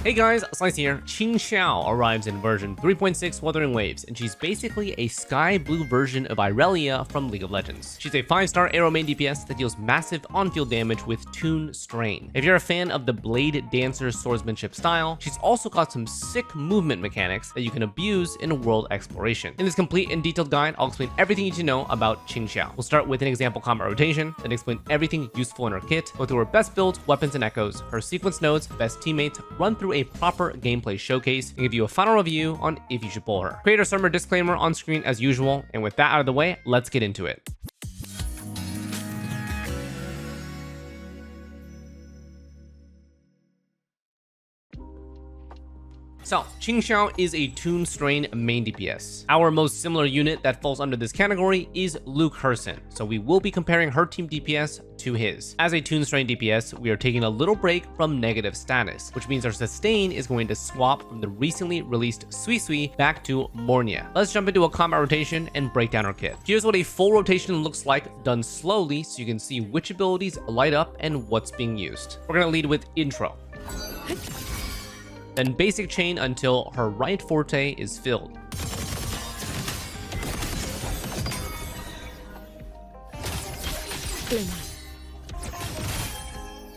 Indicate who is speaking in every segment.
Speaker 1: Hey guys, Xlice here. Qingxiao arrives in version 3.6 Wuthering Waves, and she's basically a sky blue version of Irelia from League of Legends. She's a 5-star arrow main DPS that deals massive on-field damage with Toon Strain. If you're a fan of the Blade Dancer swordsmanship style, she's also got some sick movement mechanics that you can abuse in world exploration. In this complete and detailed guide, I'll explain everything you need to know about Qingxiao. We'll start with an example combat rotation, then explain everything useful in her kit, go through her best builds, weapons, and echoes, her sequence nodes, best teammates, run through a proper gameplay showcase, and give you a final review on if you should pull her. Creator summary disclaimer on screen as usual, and with that out of the way, let's get into it. So, Qingxiao is a Toon Strain main DPS. Our most similar unit that falls under this category is Luuk herself, so we will be comparing her team DPS to his. As a Toon Strain DPS, we are taking a little break from negative status, which means our sustain is going to swap from the recently released Xlice back to Mornye. Let's jump into a combat rotation and break down our kit. Here's what a full rotation looks like, done slowly so you can see which abilities light up and what's being used. We're going to lead with intro. Then basic chain until her right forte is filled.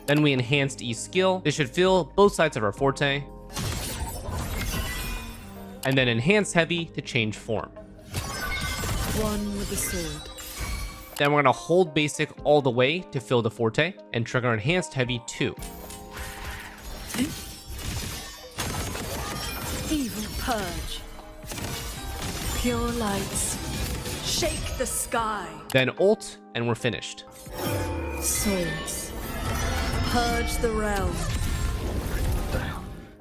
Speaker 1: Then we enhanced E skill. This should fill both sides of her forte. And then enhance heavy to change form.
Speaker 2: One with the sword.
Speaker 1: Then we're gonna hold basic all the way to fill the forte and trigger enhanced heavy 2.
Speaker 2: Evil purge. Pure lights. Shake the sky.
Speaker 1: Then ult, and we're finished.
Speaker 2: Swords. Purge the realm.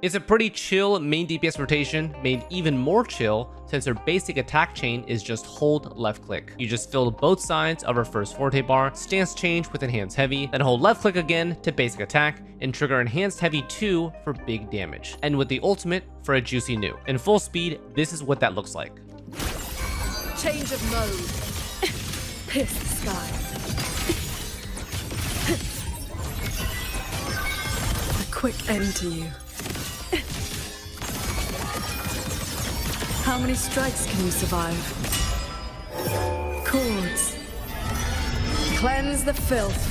Speaker 1: It's a pretty chill main DPS rotation, made even more chill since her basic attack chain is just hold left click. You just fill both sides of her first forte bar, stance change with enhanced heavy, then hold left click again to basic attack, and trigger enhanced heavy 2 for big damage. And with the ultimate for a juicy new. In full speed, this is what that looks like.
Speaker 2: Change of mode. Pierce the sky. A quick end to you. How many strikes can you survive? Chords. Cleanse the filth.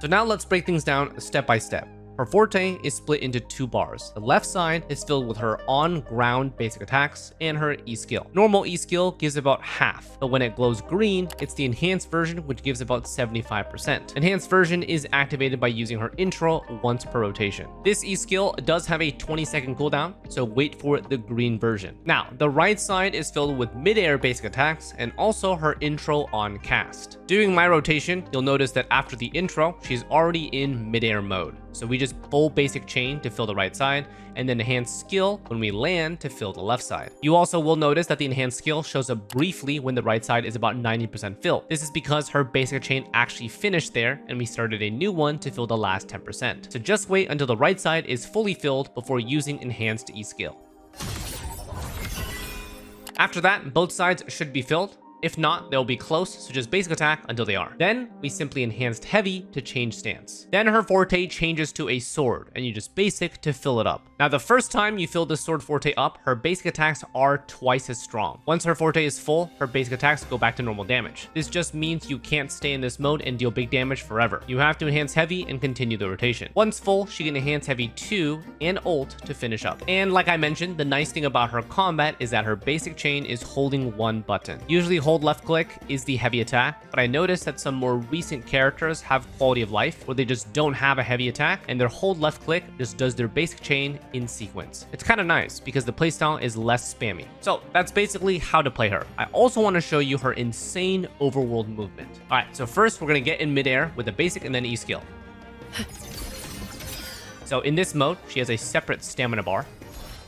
Speaker 1: So now let's break things down step by step. Her forte is split into 2 bars. The left side is filled with her on-ground basic attacks and her E skill. Normal E skill gives about half, but when it glows green, it's the enhanced version which gives about 75%. Enhanced version is activated by using her intro once per rotation. This E skill does have a 20-second cooldown, so wait for the green version. Now, the right side is filled with mid-air basic attacks and also her intro on cast. During my rotation, you'll notice that after the intro, she's already in mid-air mode. So we just full basic chain to fill the right side, and then enhanced skill when we land to fill the left side. You also will notice that the enhanced skill shows up briefly when the right side is about 90% filled. This is because her basic chain actually finished there, and we started a new one to fill the last 10%. So just wait until the right side is fully filled before using enhanced E skill. After that, both sides should be filled. If not, they'll be close, so just basic attack until they are. Then, we simply enhanced heavy to change stance. Then her forte changes to a sword, and you just basic to fill it up. Now, the first time you fill the sword forte up, her basic attacks are twice as strong. Once her forte is full, her basic attacks go back to normal damage. This just means you can't stay in this mode and deal big damage forever. You have to enhance heavy and continue the rotation. Once full, she can enhance heavy 2 and ult to finish up. And like I mentioned, the nice thing about her combat is that her basic chain is holding one button. Usually hold left click is the heavy attack, but I noticed that some more recent characters have quality of life where they just don't have a heavy attack and their hold left click just does their basic chain in sequence. It's kind of nice because the playstyle is less spammy. So that's basically how to play her. I also want to show you her insane overworld movement. All right, so first we're going to get in midair with a basic and then E skill. So in this mode, she has a separate stamina bar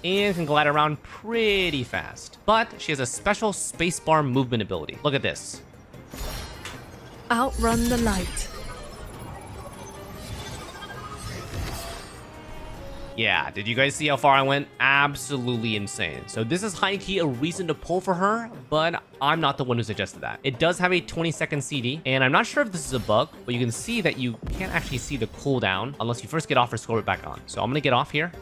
Speaker 1: and can glide around pretty fast. But she has a special spacebar movement ability. Look at this.
Speaker 2: Outrun the light.
Speaker 1: Yeah, did you guys see how far I went? Absolutely insane. So this is high-key a reason to pull for her, but I'm not the one who suggested that. It does have a 20-second CD, and I'm not sure if this is a bug, but you can see that you can't actually see the cooldown unless you first get off or scroll it back on. So I'm gonna get off here,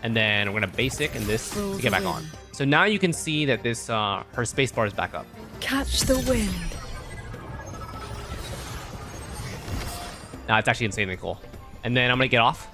Speaker 1: and then we're gonna basic and this to get back on. So now you can see that this her spacebar is back up.
Speaker 2: Catch the wind.
Speaker 1: Now it's actually insanely cool. And then I'm gonna get off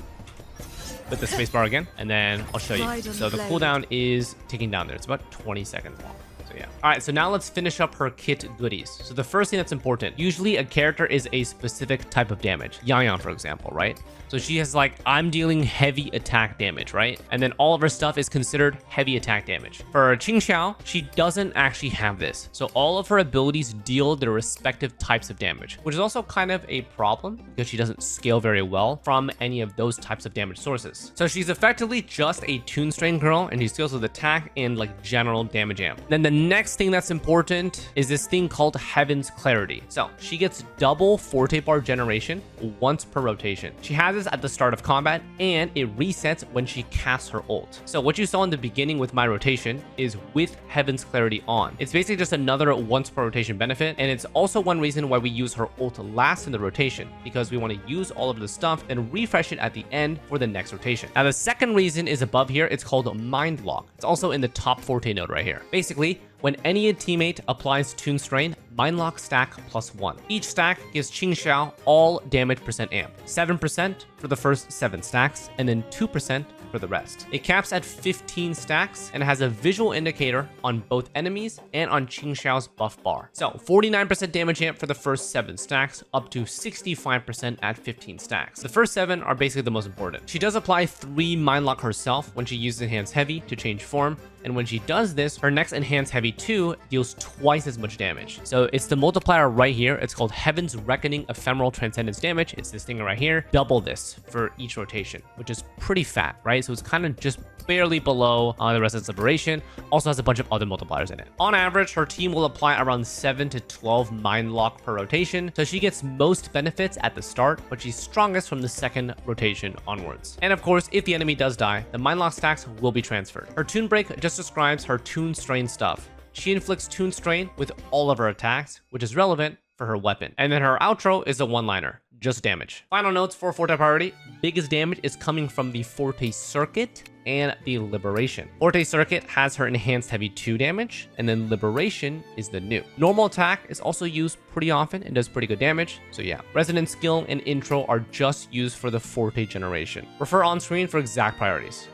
Speaker 1: with the spacebar again, and then I'll show you. So the cooldown is ticking down there. It's about 20 seconds long. So yeah. All right, so now let's finish up her kit goodies. So the first thing that's important, usually a character is a specific type of damage. Yang, for example, right? So she has like, I'm dealing heavy attack damage, right? And then all of her stuff is considered heavy attack damage. For Qingxiao, she doesn't actually have this. So all of her abilities deal their respective types of damage, which is also kind of a problem because she doesn't scale very well from any of those types of damage sources. So she's effectively just a Toon Strain girl, and she scales with attack and like general damage amp. Then the next thing that's important is this thing called Heaven's Clarity. So she gets double forte bar generation once per rotation. She has this at the start of combat, and it resets when she casts her ult. So what you saw in the beginning with my rotation is with Heaven's Clarity on. It's basically just another once per rotation benefit, and it's also one reason why we use her ult last in the rotation, because we want to use all of the stuff and refresh it at the end for the next rotation. Now the second reason is above here. It's called Mind Lock. It's also in the top forte node right here. Basically, when any teammate applies Toon Strain, Mind Lock stack +1. Each stack gives Qingxiao all damage percent amp. 7% for the first 7 stacks, and then 2% for the rest. It caps at 15 stacks and has a visual indicator on both enemies and on Qingxiao's buff bar. So 49% damage amp for the first 7 stacks, up to 65% at 15 stacks. The first 7 are basically the most important. She does apply 3 Mind Lock herself when she uses Enhanced Heavy to change form, and when she does this, her next Enhanced Heavy 2 deals twice as much damage. So it's the multiplier right here. It's called Heaven's Reckoning Ephemeral Transcendence Damage. It's this thing right here. Double this for each rotation, which is pretty fat, right? So it's kind of just barely below the Resonance Liberation. Also has a bunch of other multipliers in it. On average, her team will apply around 7 to 12 Mind Lock per rotation, so she gets most benefits at the start, but she's strongest from the second rotation onwards. And of course, if the enemy does die, the Mind Lock stacks will be transferred. Her Toon Break just describes her Toon Strain stuff. She inflicts Toon Strain with all of her attacks, which is relevant for her weapon. And then her outro is a one-liner. Just damage. Final notes for Forte priority. Biggest damage is coming from the Forte Circuit and the Liberation. Forte Circuit has her Enhanced Heavy 2 damage, and then Liberation is the new. Normal attack is also used pretty often and does pretty good damage, so yeah. Resonance Skill and Intro are just used for the Forte generation. Refer on screen for exact priorities.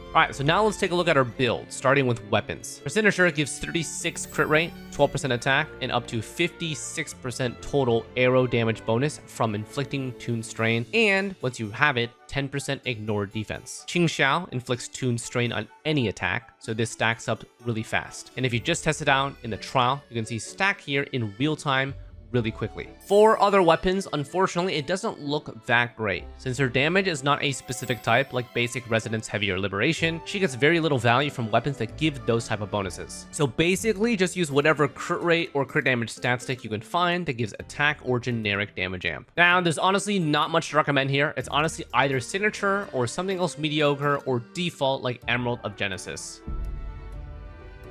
Speaker 1: Alright, so now let's take a look at her build, starting with weapons. Her signature gives 36 crit rate, 12% attack, and up to 56% total arrow damage bonus from inflicting Toon Strain, and once you have it, 10% ignore defense. Qingxiao inflicts Toon Strain on any attack, so this stacks up really fast. And if you just test it out in the trial, you can see stack here in real time really quickly. For other weapons, unfortunately, it doesn't look that great. Since her damage is not a specific type like basic Resonance Heavy or Liberation, she gets very little value from weapons that give those type of bonuses. So basically, just use whatever crit rate or crit damage stat stick you can find that gives attack or generic damage amp. Now, there's honestly not much to recommend here. It's honestly either signature or something else mediocre or default like Emerald of Genesis.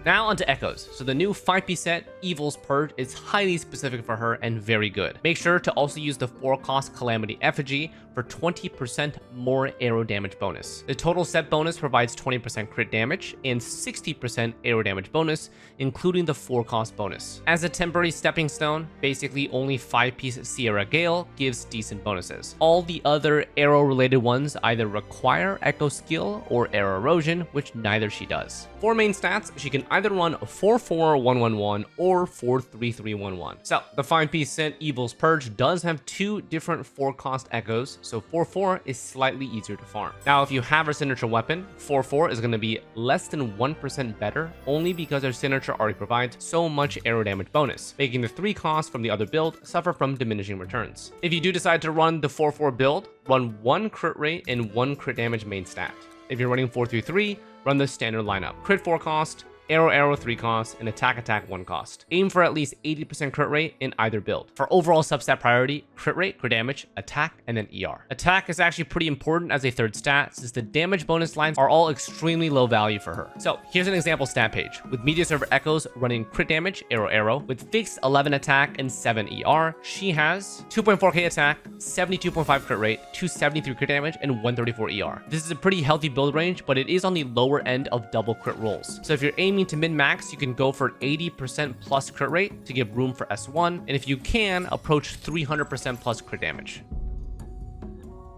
Speaker 1: Now onto Echoes. So the new 5-piece set, Evil's Purge, is highly specific for her and very good. Make sure to also use the 4-cost Calamity Effigy for 20% more arrow damage bonus. The total set bonus provides 20% crit damage and 60% arrow damage bonus, including the 4-cost bonus. As a temporary stepping stone, basically only 5-piece Sierra Gale gives decent bonuses. All the other arrow-related ones either require Echo Skill or Arrow Erosion, which neither she does. For main stats, she can either run 4-4-1-1-1 or 4-3-3-1-1. So the 5-piece set Evil's Purge does have 2 different 4-cost echoes, so 4-4 is slightly easier to farm. Now, if you have her signature weapon, 4-4 is going to be less than 1% better, only because her signature already provides so much arrow damage bonus, making the 3 costs from the other build suffer from diminishing returns. If you do decide to run the 4-4 build, run 1 crit rate and 1 crit damage main stat. If you're running 4-3-3, run the standard lineup. Crit 4 cost, arrow 3 cost, and attack 1 cost. Aim for at least 80% crit rate in either build. For overall substat priority, crit rate, crit damage, attack, and then ER. Attack is actually pretty important as a third stat since the damage bonus lines are all extremely low value for her. So here's an example stat page with Media Server Echoes running crit damage, arrow, with fixed 11 attack and 7 ER. She has 2.4k attack, 72.5 crit rate, 273 crit damage, and 134 ER. This is a pretty healthy build range, but it is on the lower end of double crit rolls. So if you're aiming to min-max, you can go for 80% plus crit rate to give room for S1, and if you can, approach 300% plus crit damage.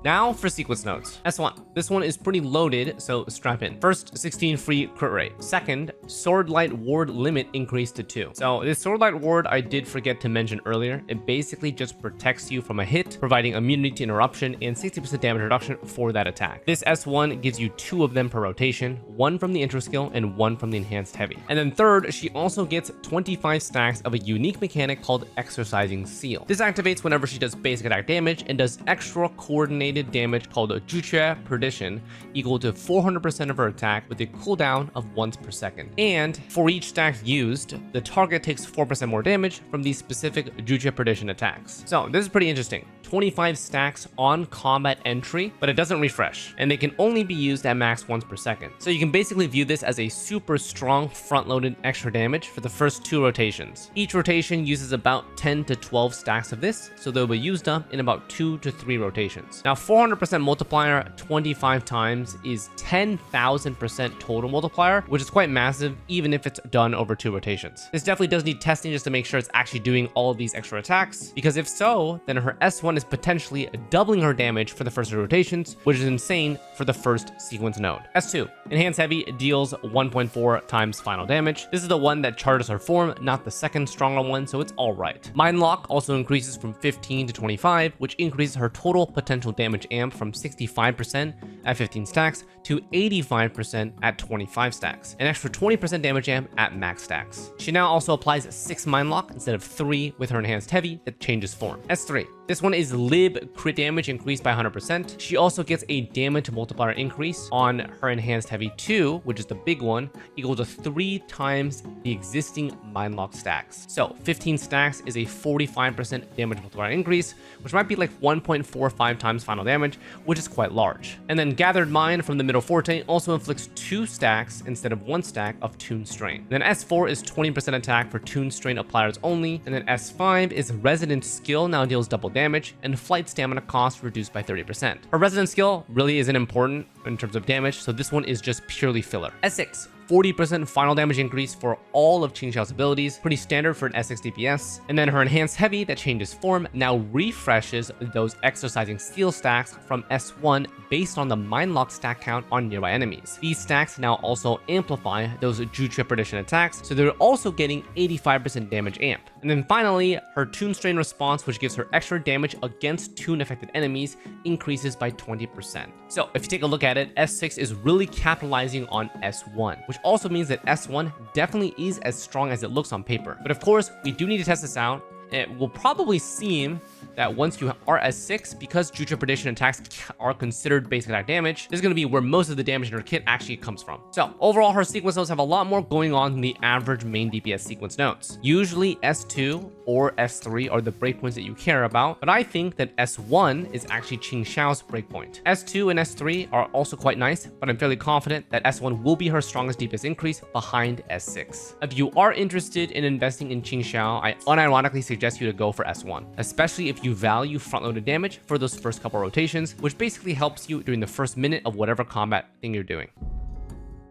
Speaker 1: Now for sequence nodes. S1. This one is pretty loaded, so strap in. First, 16 free crit rate. Second, Sword Light Ward limit increased to 2. So this Sword Light Ward I did forget to mention earlier. It basically just protects you from a hit, providing immunity to interruption and 60% damage reduction for that attack. This S1 gives you 2 of them per rotation, 1 from the intro skill and 1 from the enhanced heavy. And then third, she also gets 25 stacks of a unique mechanic called Exercising Seal. This activates whenever she does basic attack damage and does extra coordinated damage called a Juche Perdition, equal to 400% of her attack with a cooldown of once per second. And for each stack used, the target takes 4% more damage from these specific Juche Perdition attacks. So this is pretty interesting. 25 stacks on combat entry, but it doesn't refresh, and they can only be used at max once per second. So you can basically view this as a super strong front-loaded extra damage for the first 2 rotations. Each rotation uses about 10 to 12 stacks of this, so they'll be used up in about 2 to 3 rotations. Now 400% multiplier 25 times is 10,000% total multiplier, which is quite massive even if it's done over 2 rotations. This definitely does need testing just to make sure it's actually doing all of these extra attacks, because if so, then her S1 is potentially doubling her damage for the first 2 rotations, which is insane for the first sequence node. S2, Enhanced Heavy deals 1.4 times final damage. This is the one that charges her form, not the second stronger one, so it's alright. Mind Lock also increases from 15 to 25, which increases her total potential damage amp from 65% at 15 stacks to 85% at 25 stacks, an extra 20% damage amp at max stacks. She now also applies 6 Mind Lock instead of 3 with her Enhanced Heavy that changes form. S3, this one is Lib crit damage increased by 100%. She also gets a damage multiplier increase on her Enhanced Heavy 2, which is the big one, equal to 3 times the existing Mind Lock stacks. So 15 stacks is a 45% damage multiplier increase, which might be like 1.45 times final damage, which is quite large. And then Gathered Mind from the middle forte also inflicts 2 stacks instead of 1 stack of Tune Strain. Then S4 is 20% attack for Tune Strain appliers only, and then S5 is Resident Skill, now deals double damage, and Flight Stamina cost reduced by 30%. Her Resident Skill really isn't important in terms of damage, so this one is just purely filler. S6, 40% final damage increase for all of Qingxiao's abilities, pretty standard for an S6 DPS. And then her Enhanced Heavy that changes form now refreshes those Exercising Seal stacks from S1 based on the Mind Lock stack count on nearby enemies. These stacks now also amplify those Juche Perdition attacks, so they're also getting 85% damage amp. And then finally, her Tune Strain response, which gives her extra damage against Tune affected enemies, increases by 20%. So if you take a look at it, S6 is really capitalizing on S1, which also means that S1 definitely is as strong as it looks on paper. But of course, we do need to test this out. It will probably seem that once you are S6, because Juche Perdition attacks are considered basic attack damage, this is going to be where most of the damage in her kit actually comes from. So overall, her sequence nodes have a lot more going on than the average main DPS sequence nodes. Usually S2 or S3 are the breakpoints that you care about, but I think that S1 is actually Qingxiao's breakpoint. S2 and S3 are also quite nice, but I'm fairly confident that S1 will be her strongest DPS increase behind S6. If you are interested in investing in Qingxiao, I unironically suggest you to go for S1, especially if you value front-loaded damage for those first couple rotations, which basically helps you during the first minute of whatever combat thing you're doing.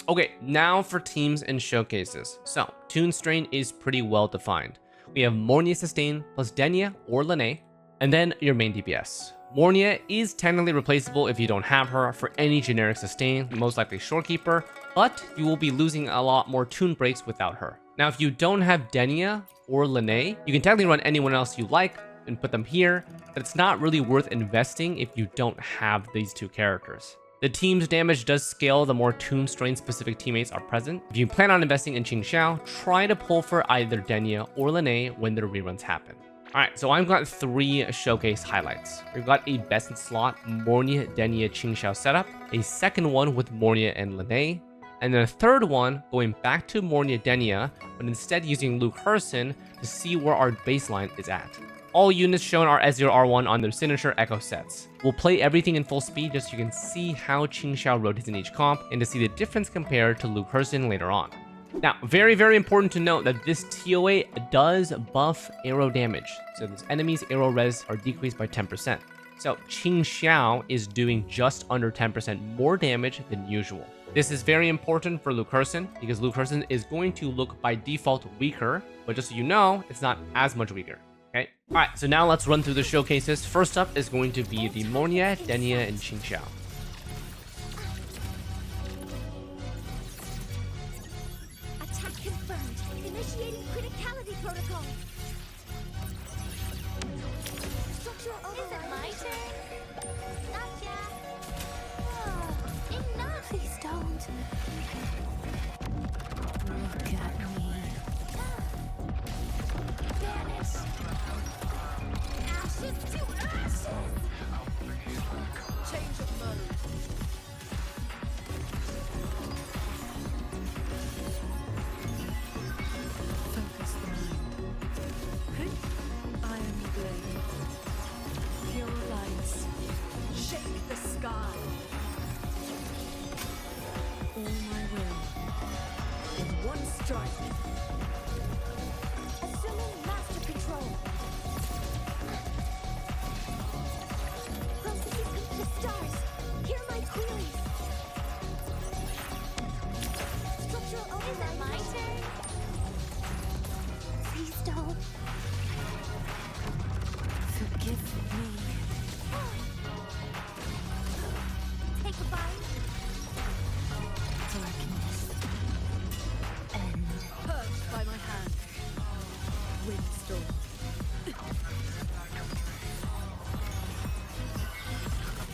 Speaker 1: Okay, now for teams and showcases. So, Tune Strain is pretty well defined. We have Mornye Sustain plus Denia or Lynae, and then your main DPS. Mornye is technically replaceable if you don't have her for any generic sustain, most likely Shorekeeper, but you will be losing a lot more tune breaks without her. Now, if you don't have Denia or Lynae, you can technically run anyone else you like and put them here, but it's not really worth investing if you don't have these 2 characters. The team's damage does scale the more Tune Strain specific teammates are present. If you plan on investing in Qingxiao, try to pull for either Denia or Lynae when their reruns happen. Alright, so I've got 3 showcase highlights. We've got a best in slot Mornye Denia Qingxiao setup, a second one with Mornye and Lynae, And then a third one going back to Mornye Denia, but instead using Luuk to see where our baseline is at. All units shown are S0 R1 on their signature echo sets. We'll play everything in full speed just so you can see how Qingxiao rotates in each comp and to see the difference compared to Luuk later on. Now, very, very important to note that this TOA does buff arrow damage. So this enemy's arrow res are decreased by 10%. So Qingxiao is doing just under 10% more damage than usual. This is very important for Luuk because Luuk is going to look by default weaker, but just so you know, it's not as much weaker. Okay. All right. So now let's run through the showcases. First up is going to be the Mornye, Denia, and Qingxiao.
Speaker 3: Attack confirmed. Initiating criticality protocol. Structural override. Is it my turn? Gotcha. Oh, enough. Please don't. Look at me. Vanish. Ashes to ashes. Change of mode.
Speaker 2: Focus the mind. Iron blade. Pure lights. Shake the sky. All my will. In one strike.
Speaker 3: Assuming master control. Processes come to stars. Hear my queries. Structural override. Is it my turn? Please don't.
Speaker 2: Forgive me.
Speaker 3: Take a bite.
Speaker 2: Darkness. End. Purged by my hand. Windstorm.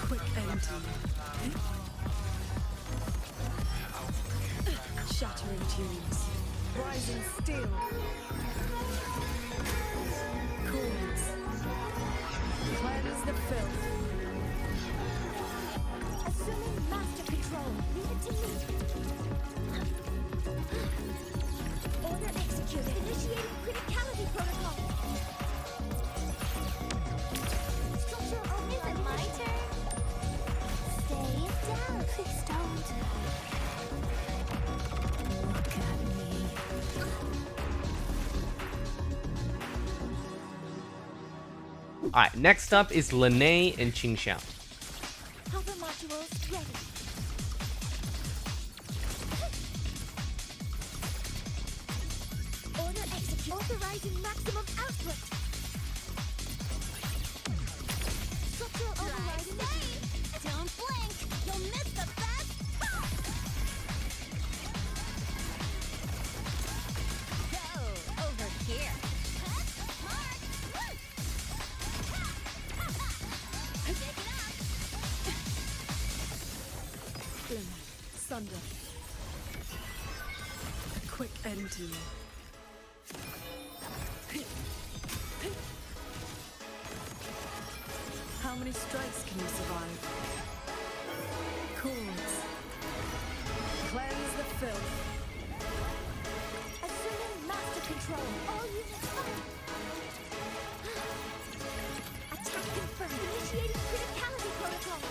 Speaker 2: Quick end to you. Shattering tunes. Rising steel. Chords. Cleanse the filth.
Speaker 3: Assuming master control. Leave it to me. Order executed. Initiating criticality protocol. Structural override. Is it my turn? Stay down. Please don't.
Speaker 2: Look at me.
Speaker 1: All right. Next up is Lynae and Qingxiao.
Speaker 3: Hover modules ready. Order execute. Authorizing maximum output. Structural override initiated. Don't blink. You'll miss the best. Go over here. Pick it up.
Speaker 2: Glimmer. Sunder. A quick end to you. How many strikes can you survive? Chords. Cleanse the filth.
Speaker 3: Assuming master control. All units fire. Attack confirmed. Initiating criticality protocol.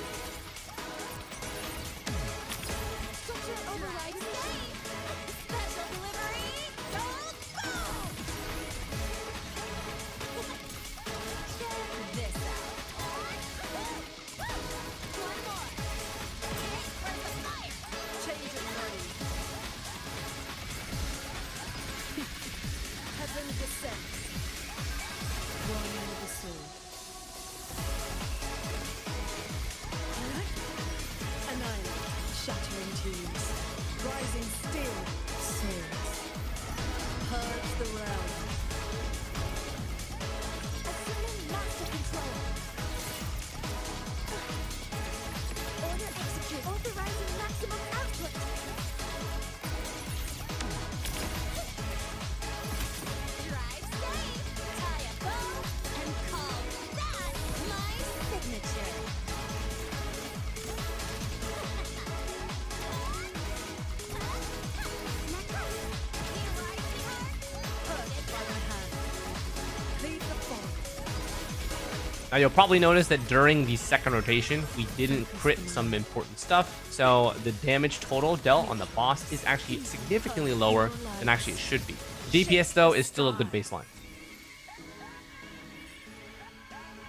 Speaker 3: Structural override initiated. Special delivery. Don't go. Check this out.
Speaker 1: Now you'll probably notice that during the second rotation, we didn't crit some important stuff, so the damage total dealt on the boss is actually significantly lower than actually it should be. DPS though is still a good baseline.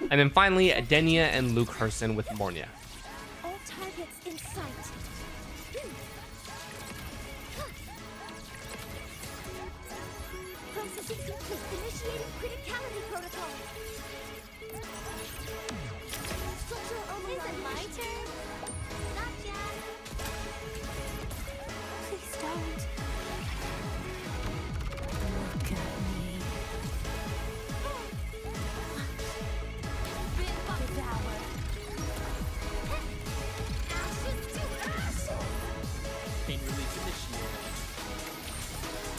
Speaker 1: And then finally, Denia and Luuk Herson with Mornye.
Speaker 3: All targets in sight. Processing complete. Initiating criticality protocol. Structural override. Is it my turn? Not yet. Please don't.
Speaker 2: Look at me.
Speaker 3: Devour. Ashes to ashes.
Speaker 4: Pain relief initiated.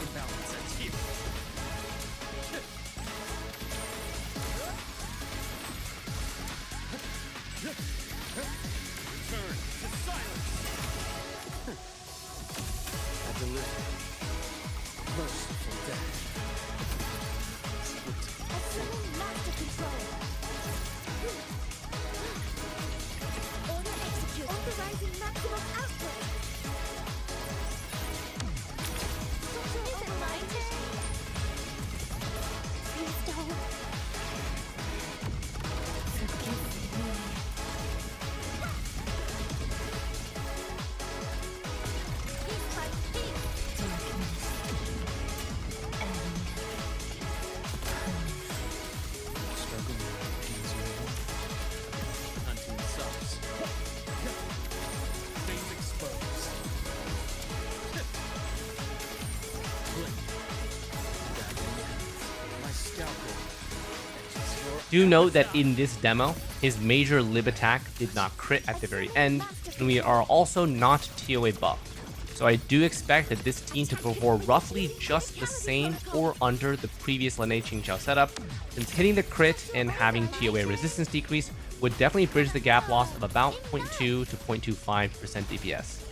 Speaker 4: Imbalance at zero. Return to silence. I deliver. Merciful death.
Speaker 3: Assuming master control. Order execute. Authorizing maximum output. Is it my turn? Please don't.
Speaker 2: Forgive me.
Speaker 3: Peace by peace.
Speaker 2: Darkness.
Speaker 4: Struggle pains you more. Hunting subs. Face exposed. Blink. My scalpel etches your
Speaker 1: Do note that in this demo, his major lib attack did not crit at the very end, and we are also not TOA buffed. So I do expect that this team to perform roughly just the same or under the previous Lynae Qingxiao setup, since hitting the crit and having TOA resistance decrease would definitely bridge the gap loss of about 0.2 to 0.25% DPS.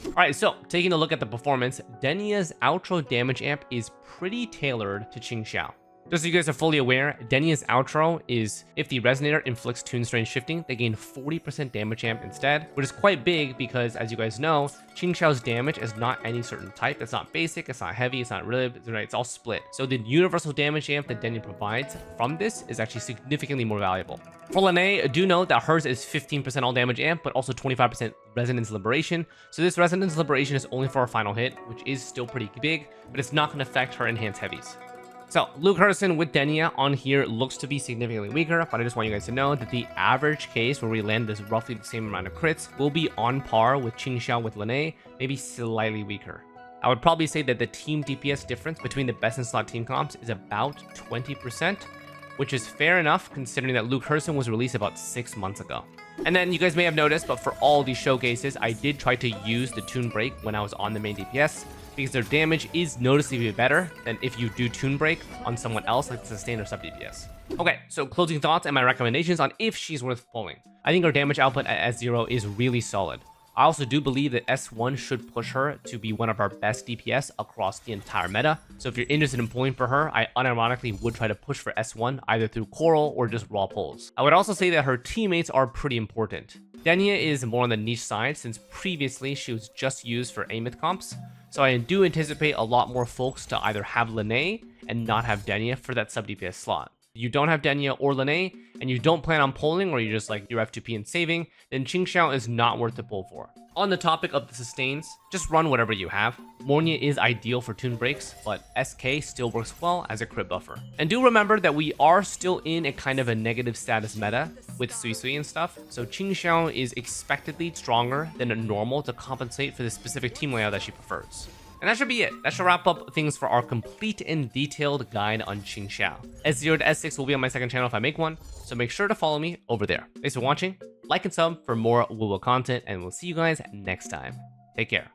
Speaker 1: Alright, so taking a look at the performance, Denia's outro damage amp is pretty tailored to Qingxiao. Just so you guys are fully aware, Denia's outro is if the Resonator inflicts Tune Strain Shifting, they gain 40% damage amp instead, which is quite big because, as you guys know, Qingxiao's damage is not any certain type. It's not basic, it's not heavy, it's not rib, it's all split. So the universal damage amp that Denia provides from this is actually significantly more valuable. For Lynae, do note that hers is 15% all damage amp, but also 25% Resonance Liberation. So this Resonance Liberation is only for our final hit, which is still pretty big, but it's not going to affect her enhanced heavies. So Luuk Herson with Denia on here looks to be significantly weaker, but I just want you guys to know that the average case where we land this roughly the same amount of crits will be on par with Qingxiao with Lynae, maybe slightly weaker. I would probably say that the team DPS difference between the best in slot team comps is about 20%, which is fair enough considering that Luuk Herson was released about 6 months ago. And then you guys may have noticed, but for all these showcases, I did try to use the Tune Break when I was on the main DPS, because their damage is noticeably better than if you do Tune Break on someone else like the Sustain or Sub DPS. Okay, so closing thoughts and my recommendations on if she's worth pulling. I think her damage output at S0 is really solid. I also do believe that S1 should push her to be one of our best DPS across the entire meta. So if you're interested in pulling for her, I unironically would try to push for S1 either through Coral or just raw pulls. I would also say that her teammates are pretty important. Denia is more on the niche side since previously she was just used for Amith comps. So I do anticipate a lot more folks to either have Lynae and not have Denia for that sub DPS slot. If you don't have Denia or Lynae and you don't plan on pulling, or you just like your F2P and saving, then Qingxiao is not worth to pull for. On the topic of the sustains, just run whatever you have. Mornye is ideal for tune breaks, but SK still works well as a crit buffer. And do remember that we are still in a kind of a negative status meta with Xlice and stuff, so Qingxiao is expectedly stronger than a normal to compensate for the specific team layout that she prefers. And that should be it. That should wrap up things for our complete and detailed guide on Qingxiao. S0 to S6 will be on my second channel if I make one, so make sure to follow me over there. Thanks for watching, like and sub for more WuWa content, and we'll see you guys next time. Take care.